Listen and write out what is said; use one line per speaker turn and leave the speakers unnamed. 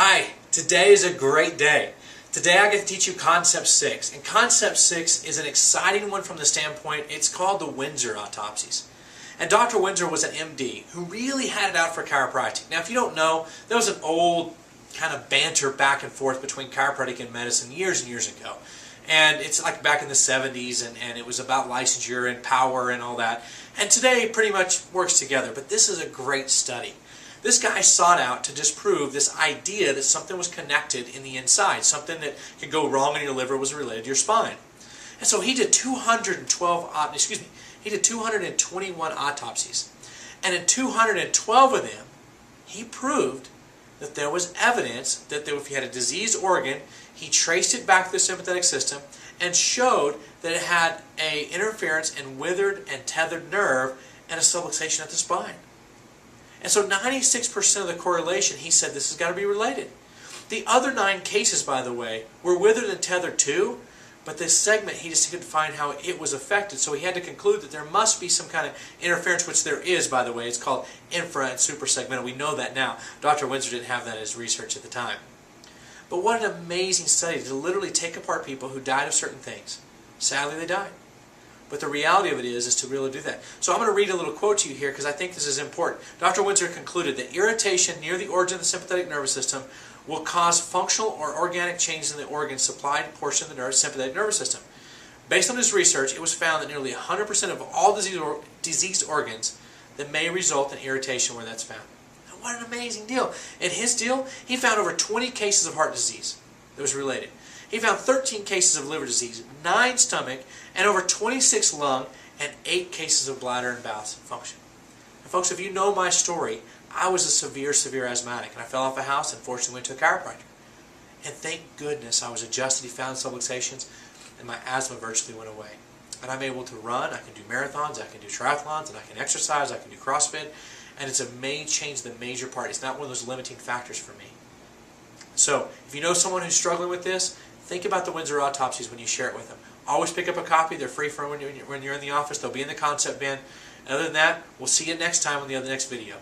Hi, today is a great day. Today I get to teach you Concept 6. And Concept 6 is an exciting one from the standpoint, it's called the Windsor Autopsies. And Dr. Windsor was an MD who really had it out for chiropractic. Now if you don't know, there was an old kind of banter back and forth between chiropractic and medicine years and years ago. And it's like back in the 70s and it was about licensure and power and all that. And today it pretty much works together, but this is a great study. This guy sought out to disprove this idea that something was connected in the inside, something that could go wrong in your liver was related to your spine. And so he did 221 autopsies. And in 212 of them, he proved that there was evidence that if you had a diseased organ, he traced it back to the sympathetic system and showed that it had an interference in withered and tethered nerve and a subluxation at the spine. And so 96% of the correlation, he said this has got to be related. The other 9 cases, by the way, were withered and tethered too, but this segment, he just couldn't find how it was affected. So he had to conclude that there must be some kind of interference, which there is, by the way. It's called infra and suprasegmental. We know that now. Dr. Windsor didn't have that in his research at the time. But what an amazing study to literally take apart people who died of certain things. Sadly, they died. But the reality of it is to really do that. So I'm going to read a little quote to you here because I think this is important. Dr. Windsor concluded that irritation near the origin of the sympathetic nervous system will cause functional or organic changes in the organ supplied portion of the sympathetic nervous system. Based on his research, it was found that nearly 100% of all diseased organs that may result in irritation where that's found. Now, what an amazing deal. In his deal, he found over 20 cases of heart disease that was related. He found 13 cases of liver disease, 9 stomach, and over 26 lung, and 8 cases of bladder and bowel function. And folks, if you know my story, I was a severe asthmatic, and I fell off a house and fortunately went to a chiropractor. And thank goodness I was adjusted, he found subluxations, and my asthma virtually went away. And I'm able to run, I can do marathons, I can do triathlons, and I can exercise, I can do CrossFit, and it's changed the major part. It's not one of those limiting factors for me. So, if you know someone who's struggling with this, think about the Windsor Autopsies when you share it with them. Always pick up a copy. They're free for when you're in the office. They'll be in the concept bin. And other than that, we'll see you next time on the next video.